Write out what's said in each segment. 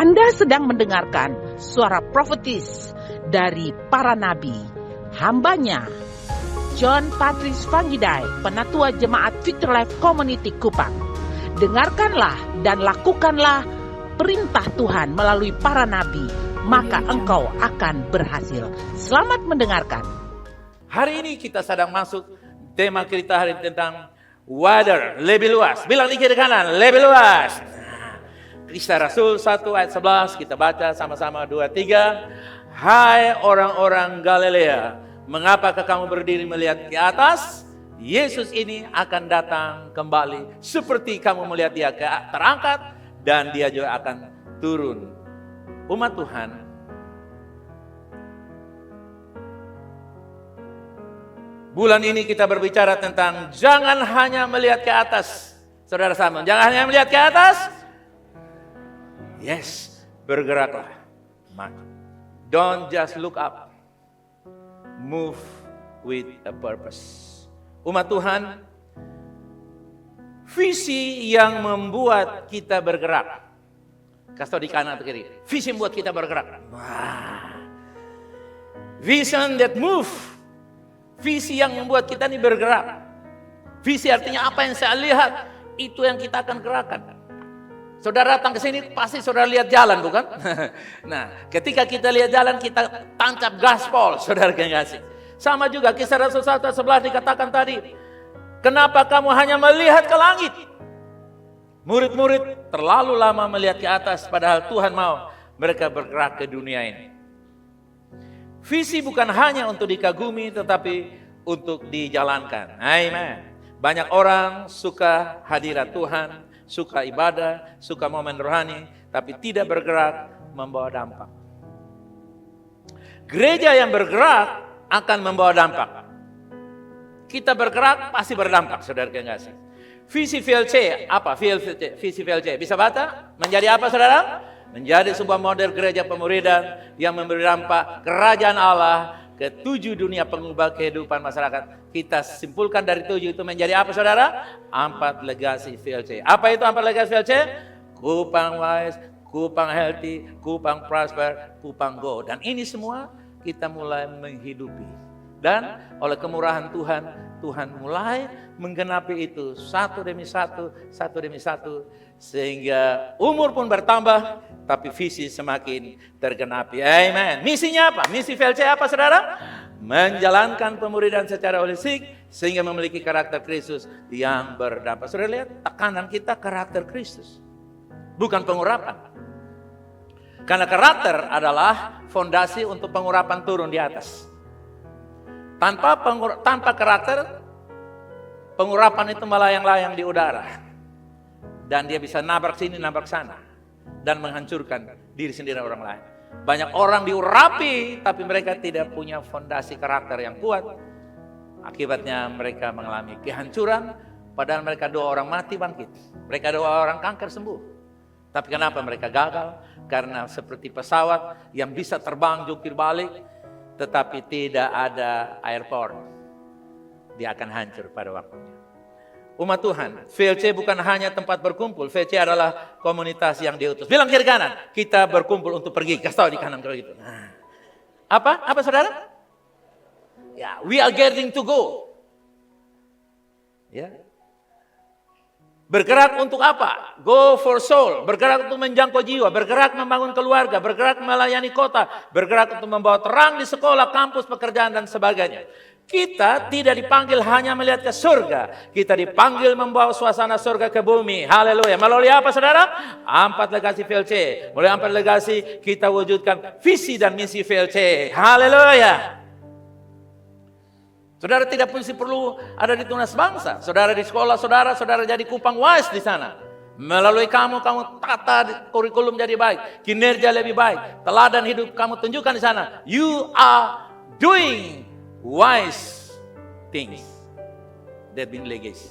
Anda sedang mendengarkan suara profetis dari para nabi, hambanya John Patrice Vanggidai, Penatua Jemaat Future Life Community Kupang. Dengarkanlah dan lakukanlah perintah Tuhan melalui para nabi, maka engkau akan berhasil. Selamat mendengarkan. Hari ini kita sedang masuk tema kita hari ini tentang water, lebih luas. Bilang di kiri kanan, lebih luas. Kisah Rasul 1 ayat 11, kita baca sama-sama 2, 3. Hai orang-orang Galilea, mengapakah kamu berdiri melihat ke atas? Yesus ini akan datang kembali seperti kamu melihat dia terangkat dan dia juga akan turun. Umat Tuhan, bulan ini kita berbicara tentang jangan hanya melihat ke atas. Saudara Samuel, jangan hanya melihat ke atas. Yes, bergeraklah. Don't just look up. Move with a purpose. Umat Tuhan, visi yang membuat kita bergerak. Kasih tahu di kanan atau kiri. Visi yang membuat kita bergerak. Vision that move. Visi yang membuat kita ini bergerak. Visi artinya apa yang saya lihat, itu yang kita akan gerakan. Saudara datang ke sini, pasti saudara lihat jalan, bukan? Nah, ketika kita lihat jalan, kita tancap gaspol, saudara kasih. Sama juga, kisah Rasul 1 ayat 11 dikatakan tadi, kenapa kamu hanya melihat ke langit? Murid-murid terlalu lama melihat ke atas, padahal Tuhan mau mereka bergerak ke dunia ini. Visi bukan hanya untuk dikagumi, tetapi untuk dijalankan. Amen. Banyak orang suka hadirat Tuhan, suka ibadah, suka momen rohani, tapi tidak bergerak membawa dampak. Gereja yang bergerak akan membawa dampak. Kita bergerak pasti berdampak, saudara kasih. Visi VLC, apa visi VLC? Bisa baca? Menjadi apa, saudara? Menjadi sebuah model gereja pemuridan yang memberi dampak kerajaan Allah ke 7 dunia pengubah kehidupan masyarakat. Kita simpulkan dari 7 itu menjadi apa, saudara? 4 legasi VLC. Apa itu 4 legasi VLC? Kupang Wise, Kupang Healthy, Kupang Prosper, Kupang Go. Dan ini semua kita mulai menghidupi. Dan oleh kemurahan Tuhan, Tuhan mulai menggenapi itu satu demi satu demi satu. Sehingga umur pun bertambah, tapi visi semakin tergenapi. Amen. Misinya apa? Misi VLC apa, saudara? Menjalankan pemuridan secara holistik sehingga memiliki karakter Kristus yang berdampak. Saudara lihat, tekanan kita karakter Kristus, bukan pengurapan. Karena karakter adalah fondasi untuk pengurapan turun di atas. Tanpa karakter, pengurapan itu melayang-layang di udara. Dan dia bisa nabrak sini, nabrak sana. Dan menghancurkan diri sendiri orang lain. Banyak orang diurapi, tapi mereka tidak punya fondasi karakter yang kuat. Akibatnya mereka mengalami kehancuran, padahal mereka 2 orang mati bangkit. Mereka 2 orang kanker sembuh. Tapi kenapa mereka gagal? Karena seperti pesawat yang bisa terbang jungkir balik, tetapi tidak ada airport. Dia akan hancur pada waktunya. Umat Tuhan, VLC bukan hanya tempat berkumpul. VLC adalah komunitas yang diutus. Bilang kiri kanan, kita berkumpul untuk pergi. Kasih tahu di kanan kalau gitu. Nah. Apa saudara? Ya, we are getting to go. Ya. Bergerak untuk apa? Go for soul. Bergerak untuk menjangkau jiwa. Bergerak membangun keluarga. Bergerak melayani kota. Bergerak untuk membawa terang di sekolah, kampus, pekerjaan dan sebagainya. Kita tidak dipanggil hanya melihat ke surga. Kita dipanggil membawa suasana surga ke bumi. Haleluya. Melalui apa, saudara? 4 legasi VLC. Melalui 4 legasi kita wujudkan visi dan misi VLC. Haleluya. Saudara tidak perlu ada di Tunas Bangsa. Saudara di sekolah, saudara jadi Kupang Wise di sana. Melalui kamu tata kurikulum jadi baik. Kinerja lebih baik. Teladan hidup kamu tunjukkan di sana. You are doing wise things that being legacy.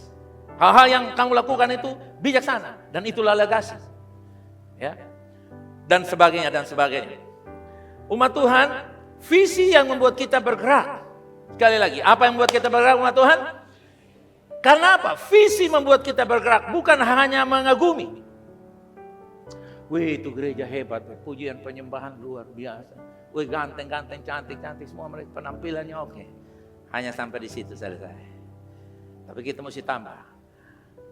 Hal-hal yang kamu lakukan itu bijaksana dan itulah legasi. Ya. Dan sebagainya. Umat Tuhan, visi yang membuat kita bergerak. Sekali lagi, apa yang membuat kita bergerak, umat Tuhan? Karena apa? Visi membuat kita bergerak, bukan hanya mengagumi. Wih, itu gereja hebat, pujian penyembahan luar biasa. Wih, ganteng-ganteng, cantik-cantik, semua mereka penampilannya oke. Hanya sampai di situ selesai. Tapi kita mesti tambah.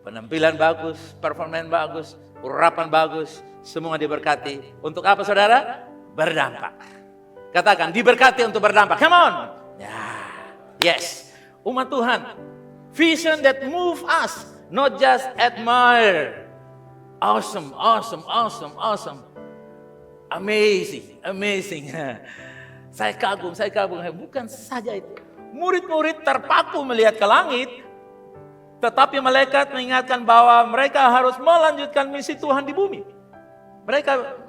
Penampilan bagus, performan bagus, urapan bagus, semua diberkati. Untuk apa saudara? Berdampak. Katakan, diberkati untuk berdampak. Come on. Ya, yes. Umat Tuhan, vision that move us, not just admire. Awesome, awesome, awesome, awesome. Amazing, amazing. Saya kagum. Bukan saja itu. Murid-murid terpaku melihat ke langit, tetapi malaikat mengingatkan bahwa mereka harus melanjutkan misi Tuhan di bumi. Mereka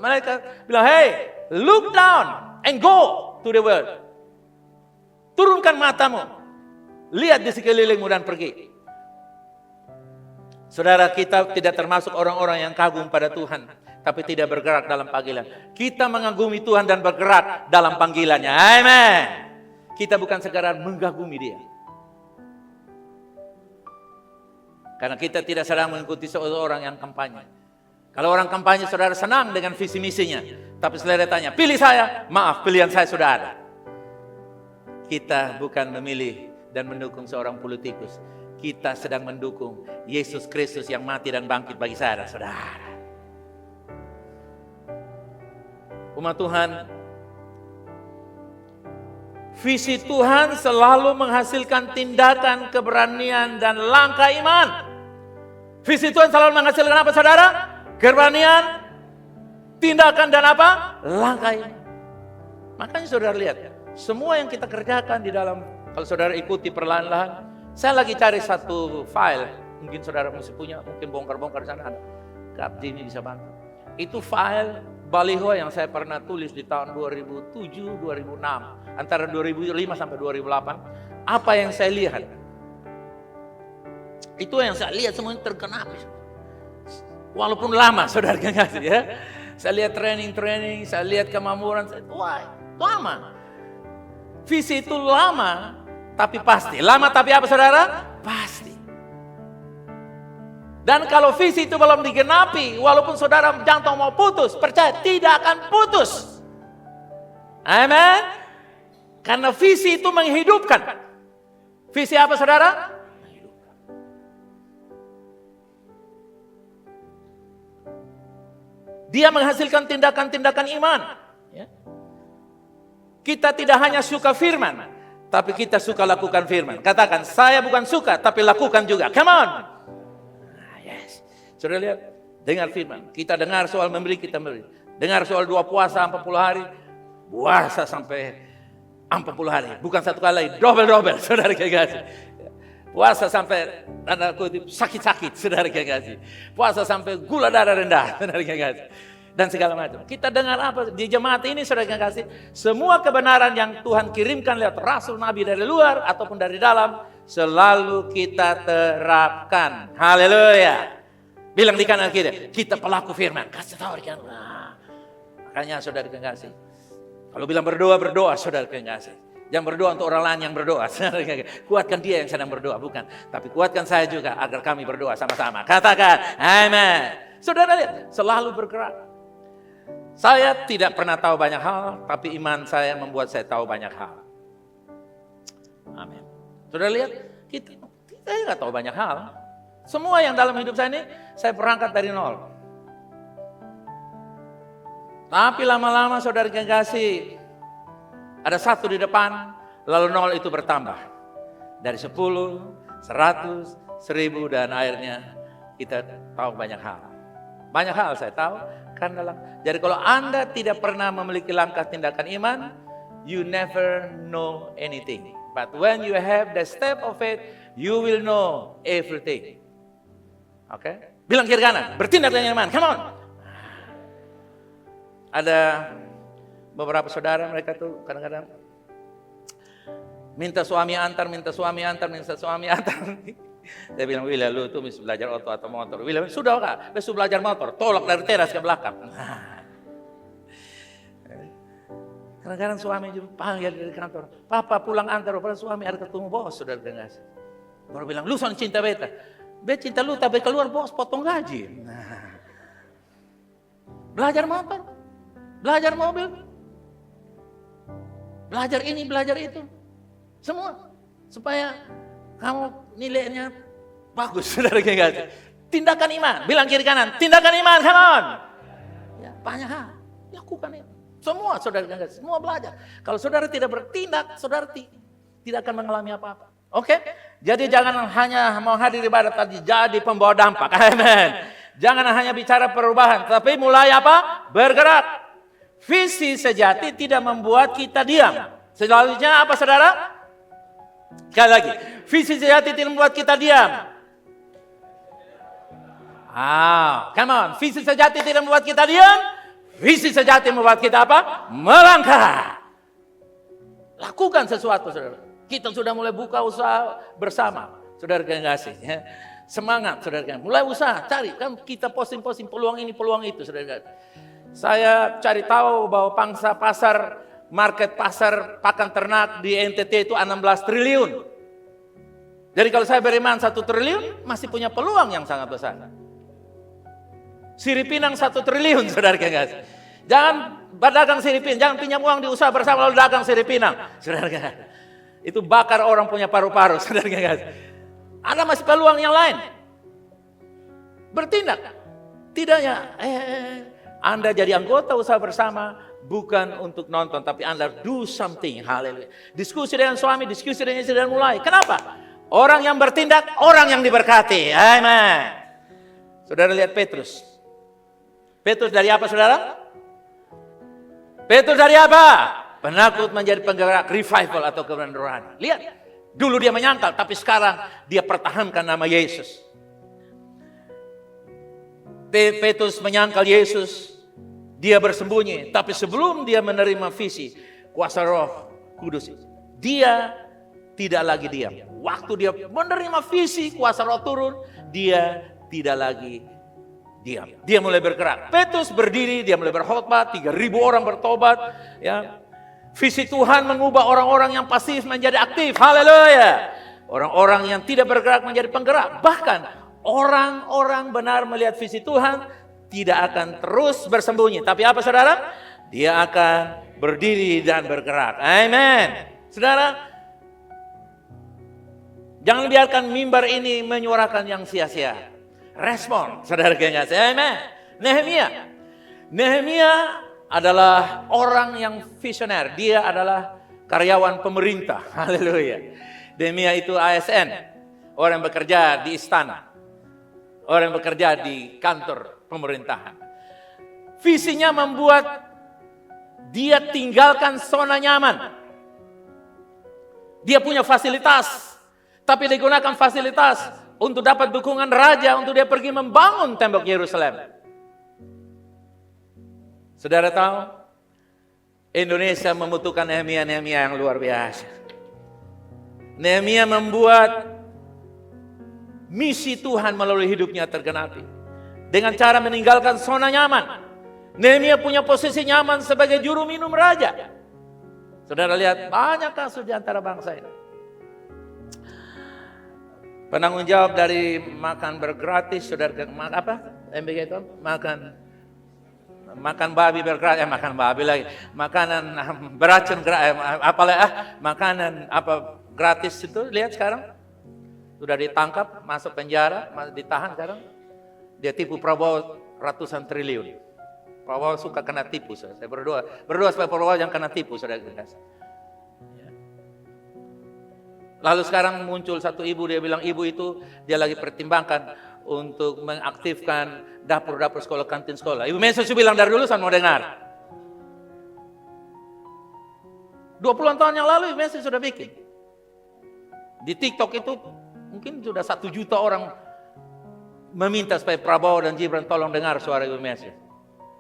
bilang, hey, look down and go to the world. Turunkan matamu, lihat di sekelilingmu dan pergi. Saudara, kita tidak termasuk orang-orang yang kagum pada Tuhan, tapi tidak bergerak dalam panggilan. Kita mengagumi Tuhan dan bergerak dalam panggilannya. Amen. Kita bukan sekedar mengagumi Dia. Karena kita tidak sedang mengikuti seorang yang kampanye. Kalau orang kampanye, saudara senang dengan visi misinya. Tapi setelah tanya, pilih saya, maaf, pilihan saya sudah ada. Kita bukan memilih dan mendukung seorang politikus. Kita sedang mendukung Yesus Kristus yang mati dan bangkit bagi saya dan saudara. Umat Tuhan, visi Tuhan selalu menghasilkan tindakan, keberanian, dan langkah iman. Visi Tuhan selalu menghasilkan apa saudara? Keberanian, tindakan, dan apa? Langkah iman. Makanya saudara lihat, semua yang kita kerjakan di dalam, kalau saudara ikuti perlahan-lahan, saya lagi cari satu file, mungkin saudara mesti punya, mungkin bongkar-bongkar di sana ada. Kak Jimmy bisa bantu. Itu file baliho yang saya pernah tulis di tahun 2007-2006, antara 2005 sampai 2008. Apa yang saya lihat? Itu yang saya lihat semuanya tergenap. Walaupun lama saudara kasih ya. Saya lihat training, saya lihat kemampuan, wah lama. Visi itu lama, tapi pasti. Lama tapi apa saudara? Pasti. Dan kalau visi itu belum digenapi, walaupun saudara jantung mau putus, percaya tidak akan putus. Amin. Karena visi itu menghidupkan. Visi apa saudara? Menghidupkan. Dia menghasilkan tindakan-tindakan iman. Ya. Kita tidak hanya suka firman, tapi kita suka lakukan firman. Katakan, saya bukan suka, tapi lakukan juga. Come on. Yes. Sudah lihat? Dengar firman. Kita dengar soal memberi, kita memberi. Dengar soal 2 puasa 40 hari. Puasa sampai 40 hari. Bukan satu kali, double-double. Saudara kasih. Puasa sampai sakit-sakit. Saudara kasih. Puasa sampai gula darah rendah. Saudara kasih. Dan segala macam. Kita dengar apa di jemaat ini saudara kasih, semua kebenaran yang Tuhan kirimkan lewat rasul nabi dari luar ataupun dari dalam selalu kita terapkan. Haleluya. Bilang di kanan kiri, kita pelaku firman. Kasih tahu di kanan. Nah, makanya saudara kasih, kalau bilang berdoa saudara kasih. Jangan berdoa untuk orang lain yang berdoa. Kuatkan dia yang sedang berdoa, bukan. Tapi kuatkan saya juga agar kami berdoa sama-sama. Katakan, amin. Saudara lihat, selalu bergerak. Saya tidak pernah tahu banyak hal, tapi iman saya membuat saya tahu banyak hal. Amin. Saudara lihat, kita nggak tahu banyak hal. Semua yang dalam hidup saya ini, saya berangkat dari nol. Tapi lama-lama saudara kasih, ada 1 di depan, lalu 0 itu bertambah. Dari 10, 100, 1000, dan akhirnya kita tahu banyak hal. Banyak hal saya tahu. Jadi kalau Anda tidak pernah memiliki langkah tindakan iman, you never know anything. But when you have the step of faith, you will know everything. Oke? Bilang kiri kanan, bertindak dengan iman. Come on. Ada beberapa saudara mereka tuh kadang-kadang minta suami antar. Saya bilang, Wila, lu tuh mesti belajar oto atau motor. Wila, sudah kak, besok belajar motor. Tolak dari teras ke belakang. Kadang-kadang suami juga panggil dari kantor. Papa pulang antar, padahal suami ada ketemu bos, saudara dengar. Baru bilang, lu soal cinta beta. Beta cinta lu, tapi keluar bos potong gaji. belajar motor, belajar mobil, belajar ini, belajar itu. Semua. Supaya kamu nilainya bagus, saudara kasih. Tindakan iman, bilang kiri kanan, tindakan iman, come on. Ya, banyak hal, lakukan itu. Semua saudara kasih, semua belajar. Kalau saudara tidak bertindak, saudara tidak akan mengalami apa-apa. Oke? Jadi jangan hanya mau hadir ibadat tadi, jadi pembawa dampak. Amin. Jangan hanya bicara perubahan, tapi mulai apa? Bergerak. Visi sejati tidak membuat kita diam. Selanjutnya apa saudara? Sekali lagi, visi sejati tidak membuat kita diam. Come on, visi sejati tidak membuat kita diam. Visi sejati membuat kita apa? Melangkah. Lakukan sesuatu, saudara. Kita sudah mulai buka usaha bersama, saudara yang kasih. Ya. Semangat, saudara. Mulai usaha, cari. Kan kita posting-posting peluang ini, peluang itu, saudara. Saya cari tahu bahwa pangsa pasar, market pasar pakan ternak di NTT itu 16 triliun. Jadi kalau saya beriman 1 triliun, masih punya peluang yang sangat besar. Sirip Pinang 1 triliun, saudara guys. Jangan berdagang sirip pinang, jangan pinjam uang di usaha bersama lalu dagang sirip pinang, saudara guys. Itu bakar orang punya paru-paru, saudara guys. Ada masih peluang yang lain. Bertindak. Tidaknya, Anda jadi anggota usaha bersama bukan untuk nonton, tapi Anda do something. Haleluya. Diskusi dengan suami, diskusi dengan istri dan mulai. Kenapa? Orang yang bertindak, orang yang diberkati. Amen. Saudara lihat Petrus. Petrus dari apa saudara? Petrus dari apa? Penakut menjadi penggerak revival atau kebenaran rohani. Lihat, dulu dia menyangkal, tapi sekarang dia pertahankan nama Yesus. Petrus menyangkal Yesus, dia bersembunyi. Tapi sebelum dia menerima visi, kuasa Roh Kudus, dia tidak lagi diam. Waktu dia menerima visi, kuasa Roh turun, dia tidak lagi diam. Dia mulai bergerak. Petrus berdiri, dia mulai berkhotbah, 3.000 orang bertobat. Ya. Visi Tuhan mengubah orang-orang yang pasif menjadi aktif. Haleluya. Orang-orang yang tidak bergerak menjadi penggerak. Bahkan orang-orang benar melihat visi Tuhan tidak akan terus bersembunyi. Tapi apa saudara? Dia akan berdiri dan bergerak. Amin. Saudara, jangan biarkan mimbar ini menyuarakan yang sia-sia. Respon, saudara yang kasih. Amin. Nehemia adalah orang yang visioner. Dia adalah karyawan pemerintah. Haleluya. Nehemia itu ASN. Orang yang bekerja di istana. Orang yang bekerja di kantor pemerintahan. Visinya membuat dia tinggalkan zona nyaman. Dia punya fasilitas. Tapi digunakan fasilitas untuk dapat dukungan raja, untuk dia pergi membangun tembok Yerusalem. Saudara tahu, Indonesia membutuhkan Nehemia yang luar biasa. Nehemia membuat misi Tuhan melalui hidupnya tergenapi. Dengan cara meninggalkan zona nyaman. Nehemia punya posisi nyaman sebagai juru minum raja. Saudara lihat, banyak kasus di antara bangsa ini. Penanggung jawab dari makan bergratis, saudara apa? MBG itu makan babi bergratis, makan babi lagi, makanan beracun, makanan apa gratis itu, lihat sekarang sudah ditangkap, masuk penjara, ditahan sekarang. Dia tipu Prabowo ratusan triliun. Prabowo suka kena tipu, saya berdoa supaya Prabowo yang kena tipu, saudara. Lalu sekarang muncul satu ibu, dia bilang ibu itu dia lagi pertimbangkan untuk mengaktifkan dapur-dapur sekolah, kantin sekolah. Ibu Mensos bilang dari dulu saya mau dengar. 20-an tahun yang lalu Ibu Mensos sudah bikin. Di TikTok itu mungkin sudah 1 juta orang meminta supaya Prabowo dan Gibran tolong dengar suara Ibu Mensos.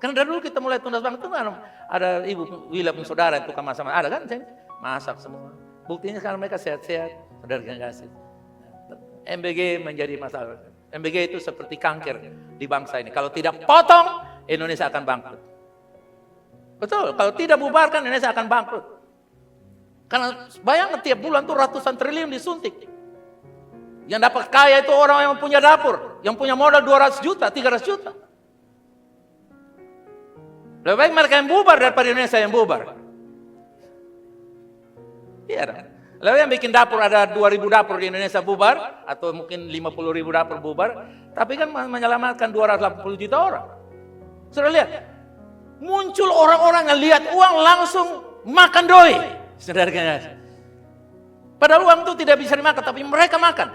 Karena dari dulu kita mulai tundas banget, ada Ibu Wila pun saudara yang tukang masak, ada kan? Masak semua. Buktinya sekarang mereka sehat-sehat, saudara yang kasih. MBG menjadi masalah. MBG itu seperti kanker di bangsa ini. Kalau tidak potong, Indonesia akan bangkrut. Betul, kalau tidak bubarkan, Indonesia akan bangkrut. Karena bayangkan tiap bulan tuh ratusan triliun disuntik. Yang dapat kaya itu orang yang punya dapur, yang punya modal 200 juta, 300 juta. Lebih baik mereka yang bubar daripada Indonesia yang bubar. Iya dong. Lalu yang bikin dapur ada 2.000 dapur di Indonesia bubar, atau mungkin 50.000 dapur bubar, tapi kan menyelamatkan 280 juta orang. Sudah lihat? Muncul orang-orang yang lihat uang langsung makan doi. Saudara, padahal uang itu tidak bisa dimakan, tapi mereka makan.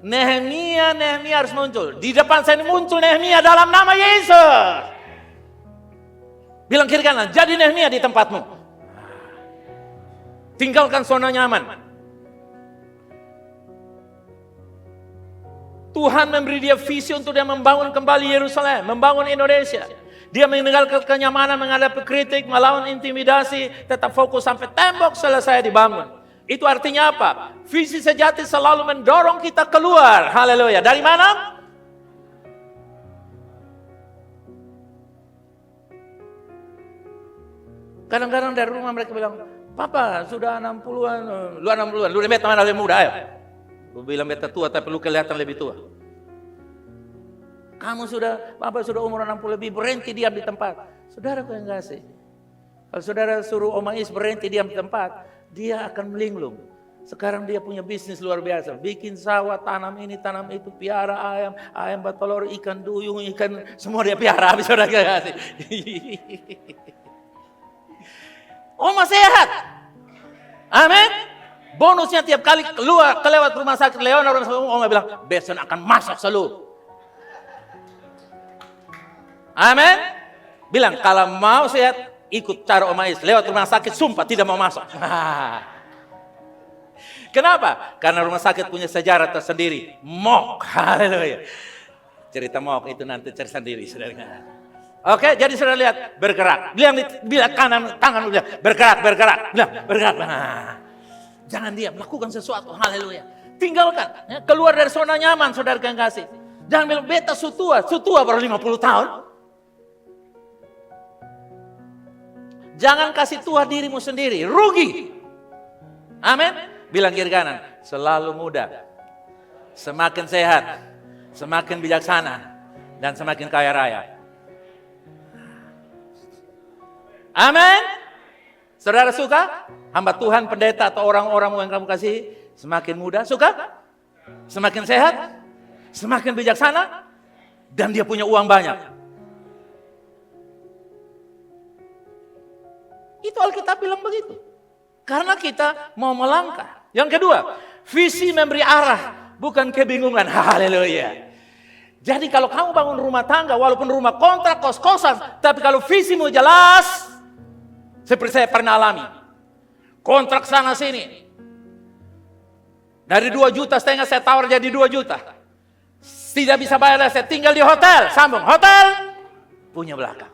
Nehemia harus muncul. Di depan saya ini muncul Nehemia dalam nama Yesus. Bilang kiri kanan, jadi Nehemia di tempatmu. Tinggalkan zona nyaman. Tuhan memberi dia visi untuk dia membangun kembali Yerusalem, membangun Indonesia. Dia meninggalkan kenyamanan menghadapi kritik, melawan intimidasi, tetap fokus sampai tembok selesai dibangun. Itu artinya apa? Visi sejati selalu mendorong kita keluar. Haleluya. Dari mana? Kadang-kadang dari rumah mereka bilang, Papa sudah 60-an, lu 60-an, lu lebih teman lebih muda, ayo. Lu bilang beta tua tapi lu kelihatan lebih tua. Papa sudah umur 60 lebih, berhenti diam di tempat. Saudara kau yang kasih. Kalau saudara suruh Om Ais berhenti diam di tempat, dia akan melinglung. Sekarang dia punya bisnis luar biasa. Bikin sawah, tanam ini, tanam itu, piara ayam batolor, ikan duyung, ikan, semua dia piara, habis saudara kasih. Oma sehat. Amin. Bonusnya tiap kali kelewat rumah sakit Leona, Oma bilang, besok akan masuk selalu. Amin. Bilang, kalau mau sehat, ikut cara Om Ais. Lewat rumah sakit, sumpah tidak mau masuk. Kenapa? Karena rumah sakit punya sejarah tersendiri. Mok. Haleluya. Cerita mok itu nanti cerita sendiri, saudara. Oke, jadi saudara lihat, bergerak. Bilang kanan, tangan udah bergerak. Bilang, bergerak. Nah, jangan diam, lakukan sesuatu. Haleluya. Tinggalkan, ya, keluar dari zona nyaman, saudara yang kasih. Jangan bilang, beta sutua baru 50 tahun. Jangan kasih tua dirimu sendiri, rugi. Amin. Bilang kiri kanan, selalu muda, semakin sehat, semakin bijaksana, dan semakin kaya raya. Amin. Saudara suka? Hamba Tuhan, pendeta atau orang-orang yang kamu kasih semakin muda, suka? Semakin sehat, semakin bijaksana, dan dia punya uang banyak. Itu Alkitab bilang begitu. Karena kita mau melangkah. Yang kedua, visi memberi arah, bukan kebingungan. Haleluya. Jadi kalau kamu bangun rumah tangga, walaupun rumah kontrak, kos-kosan, tapi kalau visimu jelas, seperti saya pernah alami. Kontrak sana sini. Dari 2,5 juta saya tawar jadi 2 juta. Tidak bisa bayar, saya tinggal di hotel. Sambung, hotel punya belakang.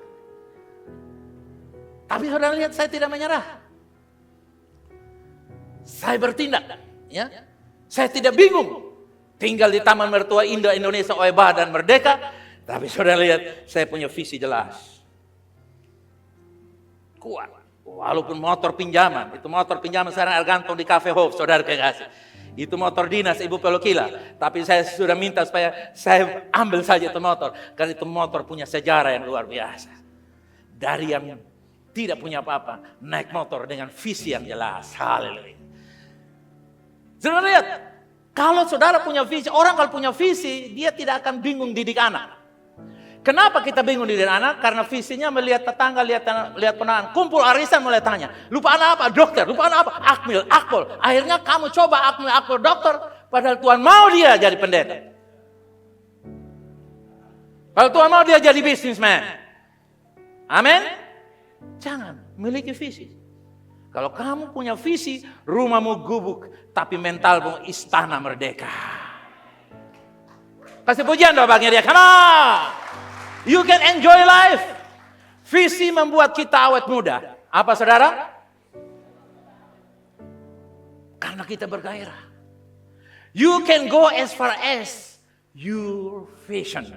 Tapi saudara lihat, saya tidak menyerah. Saya bertindak. Ya. Saya tidak bingung. Tinggal di Taman Mertua Indah Indonesia Oeba dan Merdeka. Tapi saudara lihat, saya punya visi jelas. Kuat. Walaupun motor pinjaman, itu motor pinjaman sekarang gantung di Cafe Hope, saudara kasih. Itu motor dinas Ibu Pelokila. Tapi saya sudah minta supaya saya ambil saja itu motor. Karena itu motor punya sejarah yang luar biasa. Dari yang tidak punya apa-apa, naik motor dengan visi yang jelas. Haleluya. Saudara lihat, kalau saudara punya visi, orang kalau punya visi, dia tidak akan bingung didik anak. Kenapa kita bingung didik anak? Karena visinya melihat tetangga, lihat ponakan, kumpul arisan mulai tanya, lupa anak apa? Dokter, lupa anak apa? Akmil, akpol. Akhirnya kamu coba akmil, akpol, dokter, padahal Tuhan mau dia jadi pendeta. Padahal Tuhan mau dia jadi businessman. Amin. Jangan miliki visi. Kalau kamu punya visi, rumahmu gubuk, tapi mentalmu istana merdeka. Kasih pujian dong bagi dia, come on. You can enjoy life. Visi membuat kita awet muda. Apa saudara? Karena kita bergairah. You can go as far as your vision.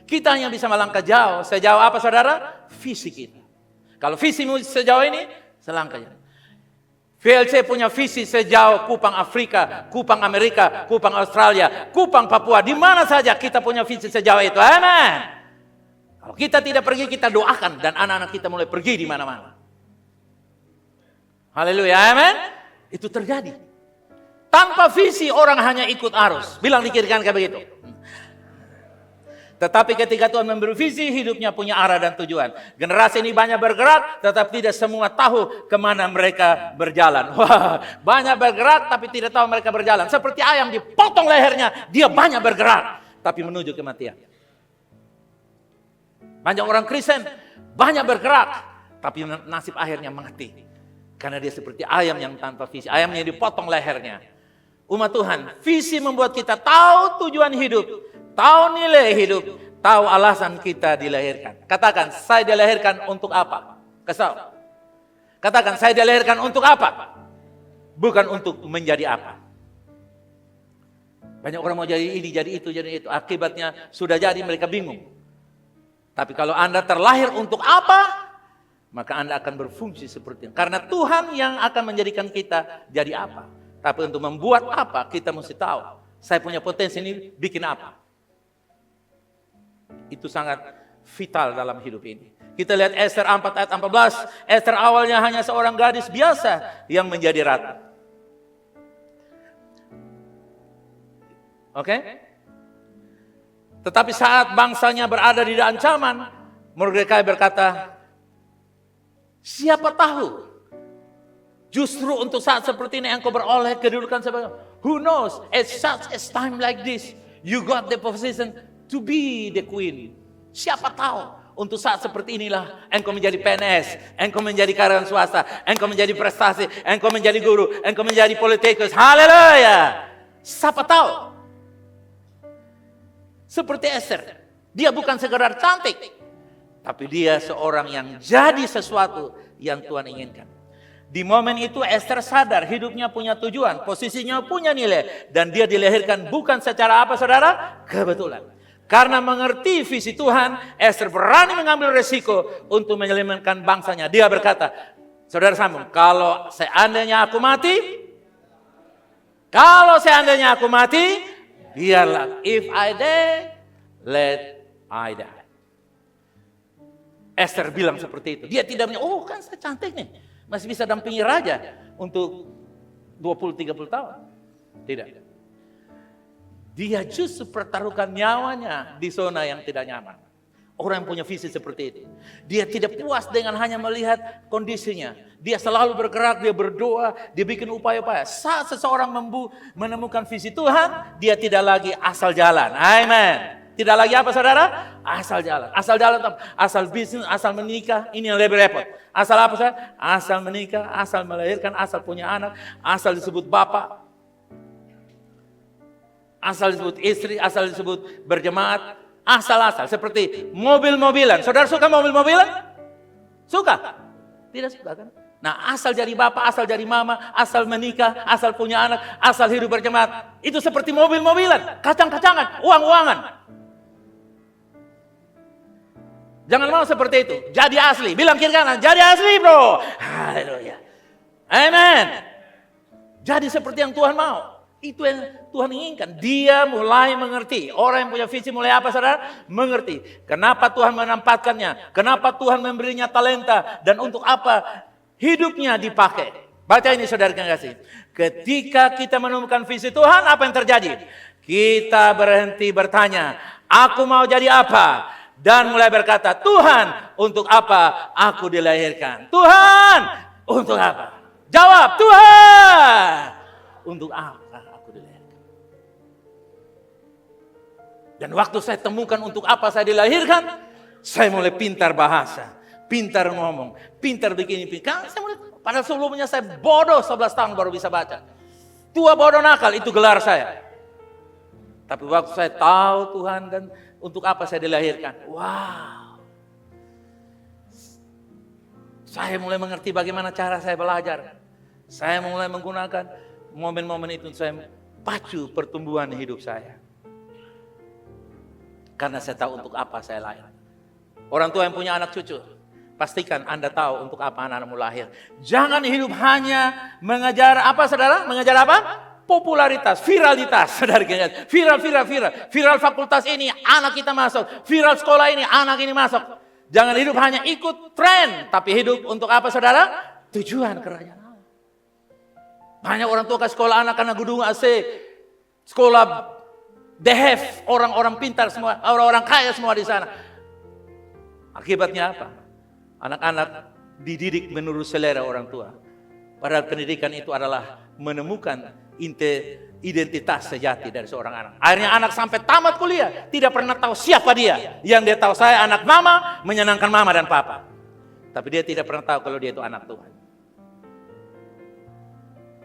Kita hanya bisa melangkah jauh. Sejauh apa saudara? Visi kita. Kalau visimu sejauh ini, selangkah jauh. VLC punya visi sejauh Kupang Afrika, Kupang Amerika, Kupang Australia, Kupang Papua. Di mana saja kita punya visi sejauh itu. Amin. Kalau kita tidak pergi, kita doakan. Dan anak-anak kita mulai pergi di mana-mana. Haleluya, amin. Itu terjadi. Tanpa visi orang hanya ikut arus. Bilang di kiri kanan kayak begitu. Tetapi ketika Tuhan memberi visi, hidupnya punya arah dan tujuan. Generasi ini banyak bergerak, tetapi tidak semua tahu kemana mereka berjalan. Wah, banyak bergerak, tapi tidak tahu mereka berjalan. Seperti ayam dipotong lehernya, dia banyak bergerak, tapi menuju kematian. Banyak orang Kristen, banyak bergerak, tapi nasib akhirnya mati. Karena dia seperti ayam yang tanpa visi, ayam yang dipotong lehernya. Umat Tuhan, visi membuat kita tahu tujuan hidup, tahu nilai hidup, tahu alasan kita dilahirkan. Katakan, saya dilahirkan untuk apa? Kesal. Katakan, saya dilahirkan untuk apa? Bukan untuk menjadi apa. Banyak orang mau jadi ini, jadi itu, jadi itu. Akibatnya sudah jadi mereka bingung. Tapi kalau Anda terlahir untuk apa, maka Anda akan berfungsi seperti itu. Karena Tuhan yang akan menjadikan kita jadi apa. Tapi untuk membuat apa, kita mesti tahu. Saya punya potensi ini, bikin apa. Itu sangat vital dalam hidup ini. Kita lihat Esther 4 ayat 14. Esther awalnya hanya seorang gadis biasa yang menjadi ratu. Oke? Tetapi saat bangsanya berada di ancaman, Mordekai berkata, siapa tahu justru untuk saat seperti ini engkau beroleh kedudukan sebagai, who knows, at such a time like this, you got the position to be the queen. Siapa tahu untuk saat seperti inilah engkau menjadi PNS, engkau menjadi karyawan swasta, engkau menjadi prestasi, engkau menjadi guru, engkau menjadi politikus. Haleluya. Siapa tahu. Seperti Esther, dia bukan sekedar cantik, tapi dia seorang yang jadi sesuatu yang Tuhan inginkan. Di momen itu Esther sadar hidupnya punya tujuan, posisinya punya nilai. Dan dia dilahirkan bukan secara apa saudara? Kebetulan. Karena mengerti visi Tuhan, Esther berani mengambil resiko untuk menyelamatkan bangsanya. Dia berkata, saudara sambung, kalau seandainya aku mati, biarlah. If I die, let I die. Esther bilang seperti itu. Dia tidak punya, oh kan saya cantik nih. Masih bisa dampingi raja untuk 20-30 tahun. Tidak. Dia justru pertaruhkan nyawanya di zona yang tidak nyaman. Orang yang punya visi seperti itu. Dia tidak puas dengan hanya melihat kondisinya. Dia selalu bergerak, dia berdoa, dia bikin upaya-upaya. Saat seseorang menemukan visi Tuhan, dia tidak lagi asal jalan. Amin. Tidak lagi apa saudara? Asal jalan. Asal jalan, asal bisnis, asal menikah. Ini yang lebih repot. Asal apa saudara? Asal menikah, asal melahirkan, asal punya anak, asal disebut bapak. Asal disebut istri, asal disebut berjemaat. Asal-asal. Seperti mobil-mobilan. Saudara suka mobil-mobilan? Suka? Tidak suka kan? Nah, asal jadi bapak, asal jadi mama, asal menikah, asal punya anak, asal hidup berjemaat. Itu seperti mobil-mobilan. Kacang-kacangan, uang-uangan. Jangan mau seperti itu. Jadi asli. Bilang kiri kanan. Jadi asli bro. Haleluya. Amen. Jadi seperti yang Tuhan mau. Itu yang Tuhan inginkan. Dia mulai mengerti. Orang yang punya visi mulai apa saudara? Mengerti. Kenapa Tuhan menempatkannya? Kenapa Tuhan memberinya talenta? Dan untuk apa hidupnya dipakai? Baca ini saudara yang kasih. Ketika kita menemukan visi Tuhan, apa yang terjadi? Kita berhenti bertanya. Aku mau jadi apa? Dan mulai berkata, Tuhan, untuk apa aku dilahirkan? Tuhan, untuk apa? Jawab, Tuhan, untuk apa aku dilahirkan? Dan waktu saya temukan untuk apa saya dilahirkan, saya mulai pintar bahasa, pintar ngomong, pintar bikin. Karena saya mulai, padahal sebelumnya saya bodoh 11 tahun baru bisa baca. Tua bodoh nakal, itu gelar saya. Tapi waktu saya tahu Tuhan dan untuk apa saya dilahirkan. Wow. Saya mulai mengerti bagaimana cara saya belajar. Saya mulai menggunakan momen-momen itu untuk saya pacu pertumbuhan hidup saya. Karena saya tahu untuk apa saya lahir. Orang tua yang punya anak cucu. pastikan Anda tahu untuk apa anak-anakmu lahir. Jangan hidup hanya mengejar apa saudara? Mengejar apa? Popularitas, viralitas. Saudara ingat, viral fakultas ini anak kita masuk, viral sekolah ini anak ini masuk. Jangan hidup hanya ikut tren, tapi hidup untuk apa saudara? Tujuan kerajaan Allah. Banyak orang tua ke sekolah anak karena gedung AC, sekolah dehef, orang-orang pintar semua, orang-orang kaya semua di sana. Akibatnya apa? Anak-anak dididik menurut selera orang tua. Padahal pendidikan itu adalah menemukan identitas sejati dari seorang anak. Akhirnya anak sampai tamat kuliah tidak pernah tahu siapa dia. Yang dia tahu, saya anak mama, menyenangkan mama dan papa. Tapi dia tidak pernah tahu kalau dia itu anak Tuhan.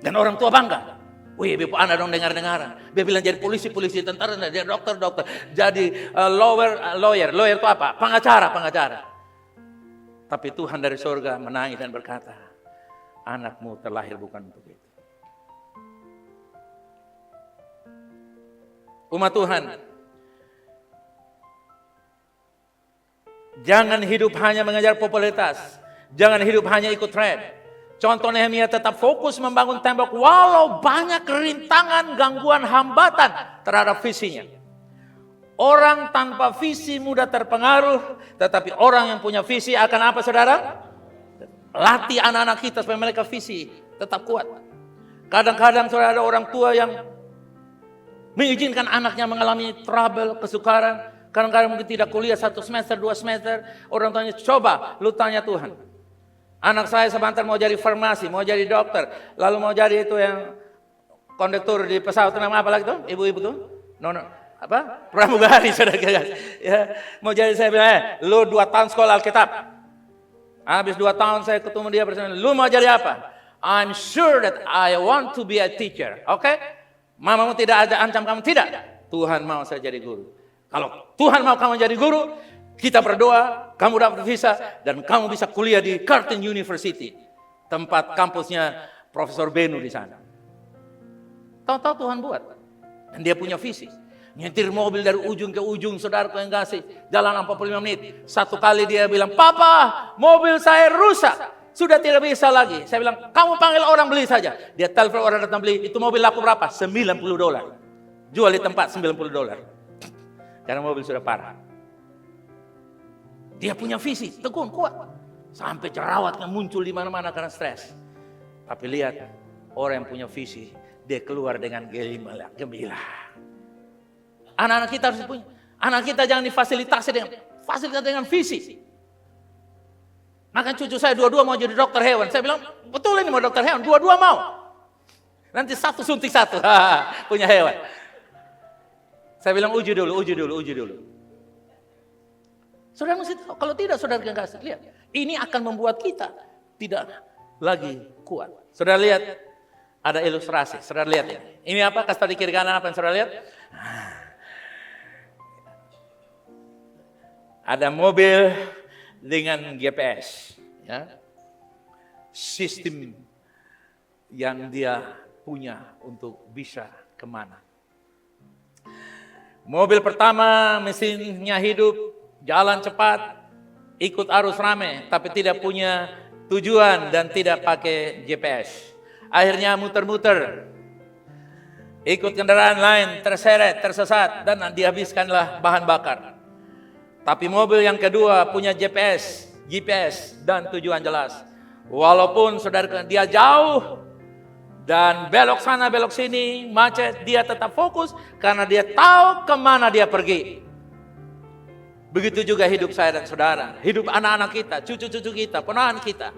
Dan orang tua bangga. Wih, Bapak anak dong dengar-dengaran. Dia bilang jadi polisi, tentara, jadi dokter, jadi lawyer itu apa? Pengacara. Tapi Tuhan dari surga menangis dan berkata, anakmu terlahir bukan untuk itu. Umat Tuhan, jangan hidup hanya mengejar popularitas, jangan hidup hanya ikut tren. Contoh Nehemia tetap fokus membangun tembok walau banyak rintangan, gangguan, hambatan terhadap visinya. Orang tanpa visi mudah terpengaruh, tetapi orang yang punya visi akan apa saudara? Latih anak-anak kita supaya mereka visi tetap kuat. Kadang-kadang saudara ada orang tua yang mengizinkan anaknya mengalami trouble, kesukaran. Kadang-kadang mungkin tidak kuliah 1 semester, 2 semester. Orang tuanya coba, lu tanya Tuhan. Anak saya sebentar mau jadi farmasi, mau jadi dokter. Lalu mau jadi itu yang kondektur di pesawat, nama apa lagi tuh? Ibu-ibu tuh? Apa? Pramugari, saudara. Ya, mau jadi, saya bilang, lu 2 tahun sekolah Alkitab. Habis 2 tahun saya ketemu dia bersama, lu mau jadi apa? I'm sure that I want to be a teacher. Oke? Mamamu tidak ada ancam kamu, tidak. Tuhan mau saya jadi guru. Kalau Tuhan mau kamu jadi guru, kita berdoa, kamu dapat visa, dan kamu bisa kuliah di Curtin University. Tempat kampusnya Profesor Benu di sana. Tahu-tahu Tuhan buat. Dan dia punya visi. Nyetir mobil dari ujung ke ujung, saudaraku yang kasih. Jalan 45 menit. Satu kali dia bilang, Papa, mobil saya rusak. Sudah tidak bisa lagi. Saya bilang, kamu panggil orang beli saja. Dia telepon orang datang beli. Itu mobil laku berapa? $90. Jual di tempat $90. Karena mobil sudah parah. Dia punya visi, tekun, kuat. Sampai jerawatnya muncul di mana-mana karena stres. Tapi lihat, orang yang punya visi, dia keluar dengan gembira. Anak-anak kita harus punya. Anak kita jangan difasilitasi dengan visi. Maka cucu saya dua-dua mau jadi dokter hewan. Saya bilang, betul ini mau dokter hewan, dua-dua mau. Nanti satu suntik satu, punya hewan. Saya bilang uji dulu. Saudara mesti tahu, kalau tidak saudara yang kasih, lihat. Ini akan membuat kita tidak lagi kuat. Saudara lihat, ada ilustrasi. Saudara lihat ya. Ini apa? Kasih tahu di kiri kanan apa yang saudara lihat? Ada mobil dengan GPS, ya. Sistem yang dia punya untuk bisa kemana. Mobil pertama mesinnya hidup, jalan cepat, ikut arus ramai, tapi tidak punya tujuan dan tidak pakai GPS. Akhirnya muter-muter, ikut kendaraan lain, terseret, tersesat, dan dihabiskanlah bahan bakar. Tapi mobil yang kedua punya GPS dan tujuan jelas. Walaupun saudara dia jauh dan belok sana belok sini, macet, dia tetap fokus karena dia tahu kemana dia pergi. Begitu juga hidup saya dan saudara, hidup anak-anak kita, cucu-cucu kita, ponakan kita.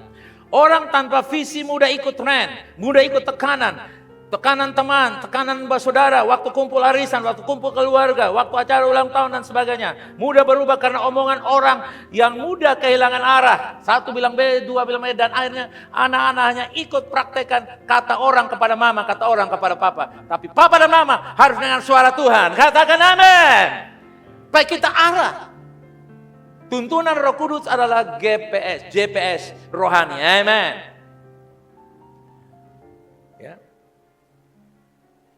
Orang tanpa visi mudah ikut tren, mudah ikut tekanan teman, tekanan saudara, waktu kumpul arisan, waktu kumpul keluarga, waktu acara ulang tahun dan sebagainya. Mudah berubah karena omongan orang yang mudah kehilangan arah. Satu bilang B, dua bilang B, dan akhirnya anak-anak hanya ikut praktekkan kata orang kepada mama, kata orang kepada papa. Tapi papa dan mama harus dengan suara Tuhan. Katakan amin. Baik kita arah. Tuntunan Roh Kudus adalah GPS rohani. Amin.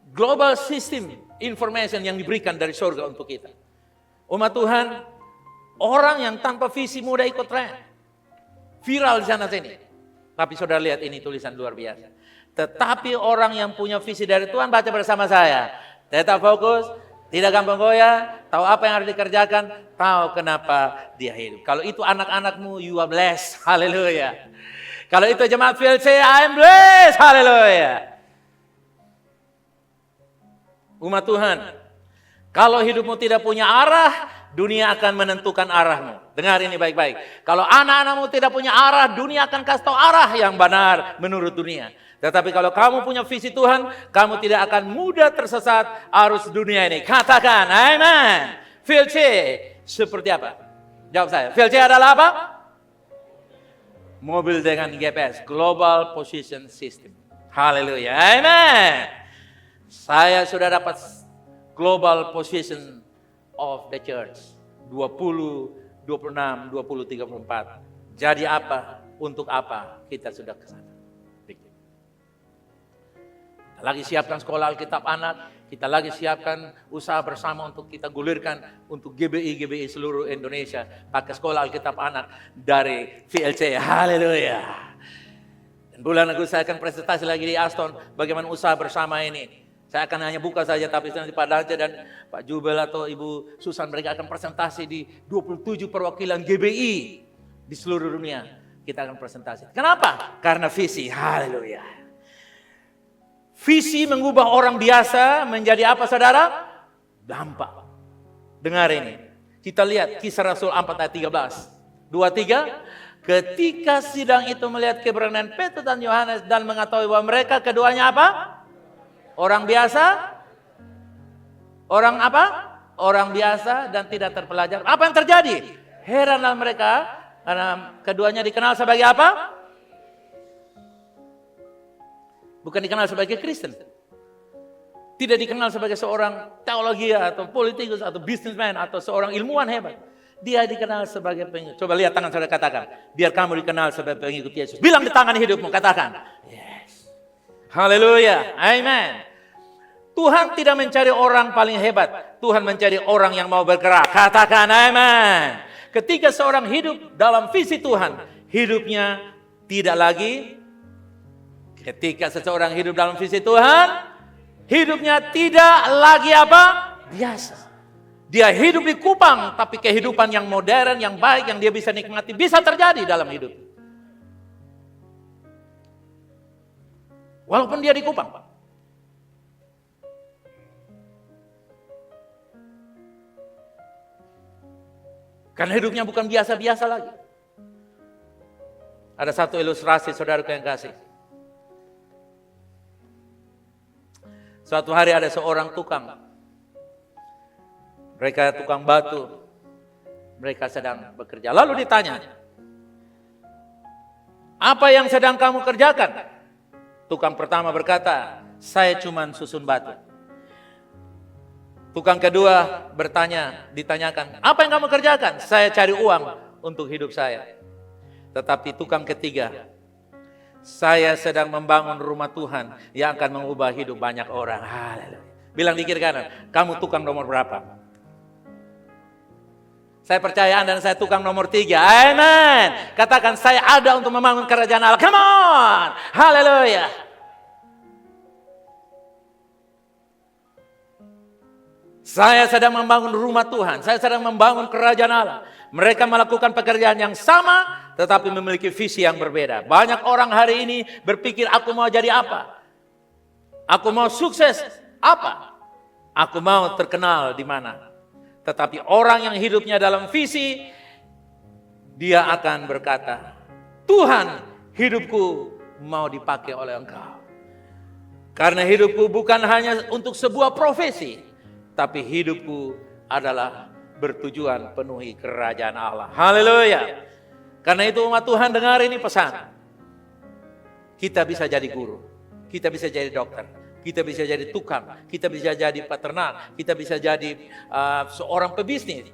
Global system information yang diberikan dari surga untuk kita. Umat Tuhan, orang yang tanpa visi mudah ikut tren. viral di sana sini. Tapi saudara lihat ini tulisan luar biasa. Tetapi orang yang punya visi dari Tuhan, baca bersama saya. Tetap fokus, tidak gampang goyah, tahu apa yang harus dikerjakan, tahu kenapa dia hidup. Kalau itu anak-anakmu, you are blessed. Haleluya. Kalau itu jemaat VLC, I am blessed. Haleluya. Umat Tuhan, kalau hidupmu tidak punya arah, dunia akan menentukan arahmu. Dengar ini baik-baik. Kalau anak-anakmu tidak punya arah, dunia akan kasih tahu arah yang benar menurut dunia. Tetapi kalau kamu punya visi Tuhan, kamu tidak akan mudah tersesat arus dunia ini. Katakan, amen. VLC seperti apa? Jawab saya. VLC adalah apa? Mobil dengan GPS, Global Position System. Haleluya, amen. Saya sudah dapat Global Position of the Church 20, 26, 20, 34. Jadi apa? Untuk apa? Kita sudah ke sana. Kita lagi siapkan sekolah Alkitab anak, kita lagi siapkan usaha bersama untuk kita gulirkan untuk GBI seluruh Indonesia pakai sekolah Alkitab anak dari VLC. Haleluya. Dan bulan Agustus saya akan presentasi lagi di Aston bagaimana usaha bersama ini. Saya akan hanya buka saja, tapi nanti Pak Dace dan Pak Jubel atau Ibu Susan mereka akan presentasi di 27 perwakilan GBI di seluruh dunia. Kita akan presentasi. Kenapa? Karena visi. Haleluya. Visi mengubah orang biasa menjadi apa saudara? Dampak. Dengar ini. Kita lihat Kisah Rasul 4 ayat 13. 23. Ketika sidang itu melihat keberanian Petrus dan Yohanes dan mengetahui bahwa mereka keduanya apa? Orang biasa? Orang apa? Orang biasa dan tidak terpelajar. Apa yang terjadi? Heranlah mereka karena keduanya dikenal sebagai apa? Bukan dikenal sebagai Kristen. Tidak dikenal sebagai seorang teologi atau politikus atau businessman atau seorang ilmuwan hebat. Dia dikenal sebagai pengikut. Coba lihat tangan saudara, katakan. Biar kamu dikenal sebagai pengikut Yesus. Bilang di tangan hidupmu, katakan. Yes. Haleluya. Amen. Tuhan tidak mencari orang paling hebat. Tuhan mencari orang yang mau bergerak. Katakan amen. Ketika seorang hidup dalam visi Tuhan, hidupnya tidak lagi. Ketika seseorang hidup dalam visi Tuhan, hidupnya tidak lagi apa? Biasa. Dia hidup di Kupang, tapi kehidupan yang modern, yang baik, yang dia bisa nikmati, bisa terjadi dalam hidup. Walaupun dia di Kupang. Karena hidupnya bukan biasa-biasa lagi. Ada satu ilustrasi saudaraku yang kasih. Suatu hari ada seorang tukang. Mereka tukang batu. Mereka sedang bekerja. Lalu ditanya, apa yang sedang kamu kerjakan? Tukang pertama berkata, saya cuma susun batu. Tukang kedua ditanyakan, apa yang kamu kerjakan? Saya cari uang untuk hidup saya. Tetapi tukang ketiga, saya sedang membangun rumah Tuhan yang akan mengubah hidup banyak orang. Haleluya. Bilang di kiri kanan, kamu tukang nomor berapa? Saya percaya Anda dan saya tukang nomor 3. Amen. Katakan, saya ada untuk membangun kerajaan Allah. Come on. Haleluya. Saya sedang membangun rumah Tuhan. Saya sedang membangun kerajaan Allah. Mereka melakukan pekerjaan yang sama, tetapi memiliki visi yang berbeda. Banyak orang hari ini berpikir, aku mau jadi apa? Aku mau sukses apa? Aku mau terkenal di mana? Tetapi orang yang hidupnya dalam visi, dia akan berkata, Tuhan, hidupku mau dipakai oleh Engkau. Karena hidupku bukan hanya untuk sebuah profesi, tapi hidupku adalah bertujuan penuhi kerajaan Allah. Haleluya. Karena itu umat Tuhan, dengar ini pesan. Kita bisa jadi guru. Kita bisa jadi dokter. Kita bisa jadi tukang. Kita bisa jadi peternak. Kita bisa jadi seorang pebisnis.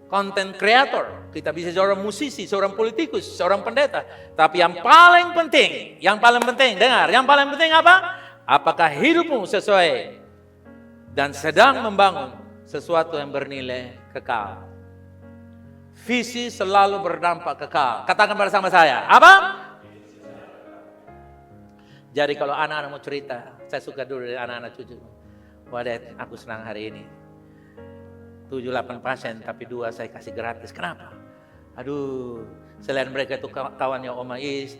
Content creator. Kita bisa jadi seorang musisi, seorang politikus, seorang pendeta. Tapi yang paling penting, dengar. Yang paling penting apa? Apakah hidupmu sesuai dan sedang membangun sesuatu yang bernilai kekal. Visi selalu berdampak kekal. Katakan bersama saya. Apa? Jadi kalau anak-anak mau cerita, saya suka dulu dari anak-anak cucu. Wadet, aku senang hari ini. 7-8 pasien, tapi 2 saya kasih gratis. Kenapa? Aduh, selain mereka itu kawannya Oma Is,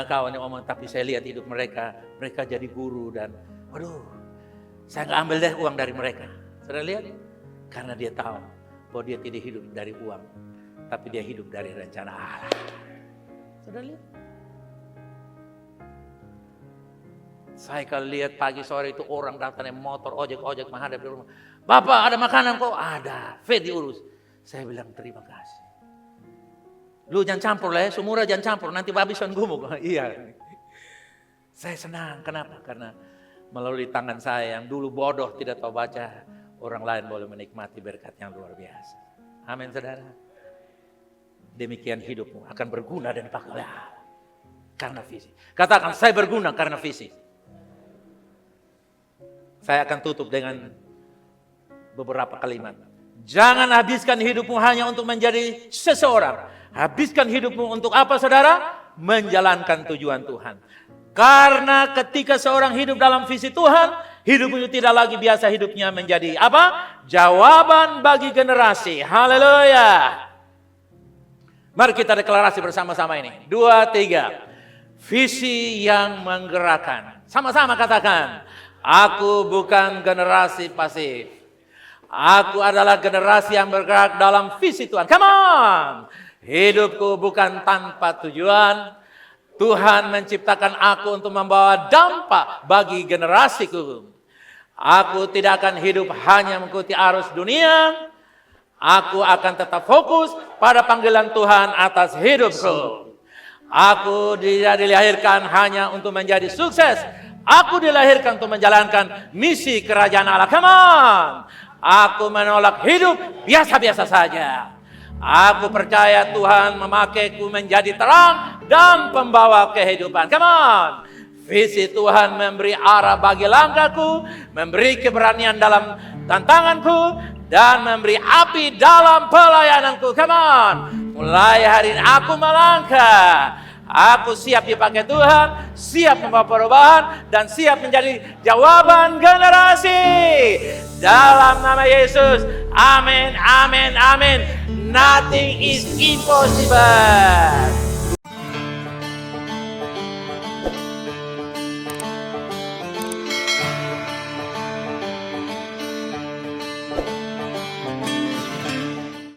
kawannya Oma, tapi saya lihat hidup mereka jadi guru dan, waduh, saya nggak ambil deh uang dari mereka. Sudah lihat? Karena dia tahu bahwa dia tidak hidup dari uang, tapi dia hidup dari rencana Allah. Sudah lihat? Saya kalau lihat pagi sore itu orang datang naik motor, ojek menghadap di rumah. Bapak ada makanan kok? Ada. Fed diurus. Saya bilang terima kasih. Lu jangan campur lah ya, sumura jangan campur. Nanti babisan gumuk. Iya. Saya senang. Kenapa? Karena melalui tangan saya yang dulu bodoh tidak tahu baca, orang lain boleh menikmati berkat yang luar biasa. Amin saudara. Demikian hidupmu akan berguna dan dipakai oleh Allah. Karena visi. Katakan saya berguna karena visi. Saya akan tutup dengan beberapa kalimat. Jangan habiskan hidupmu hanya untuk menjadi seseorang. Habiskan hidupmu untuk apa saudara? Menjalankan tujuan Tuhan. Karena ketika seorang hidup dalam visi Tuhan, hidupmu tidak lagi biasa hidupnya menjadi apa? Jawaban bagi generasi. Haleluya. Mari kita deklarasi bersama-sama ini. 2, 3. Visi yang menggerakkan. Sama-sama katakan. Aku bukan generasi pasif. Aku adalah generasi yang bergerak dalam visi Tuhan. Come on. Hidupku bukan tanpa tujuan. Tuhan menciptakan aku untuk membawa dampak bagi generasiku. Aku tidak akan hidup hanya mengikuti arus dunia. Aku akan tetap fokus pada panggilan Tuhan atas hidupku. Aku tidak dilahirkan hanya untuk menjadi sukses. Aku dilahirkan untuk menjalankan misi kerajaan Allah. Come on. Aku menolak hidup biasa-biasa saja. Aku percaya Tuhan memakaiku menjadi terang dan pembawa kehidupan. Come on. Visi Tuhan memberi arah bagi langkahku, memberi keberanian dalam tantanganku, dan memberi api dalam pelayananku. Come on. Mulai hari ini aku melangkah. Aku siap dipakai Tuhan, siap membawa perubahan, dan siap menjadi jawaban generasi. Dalam nama Yesus, amin, amin, amin. Nothing is impossible.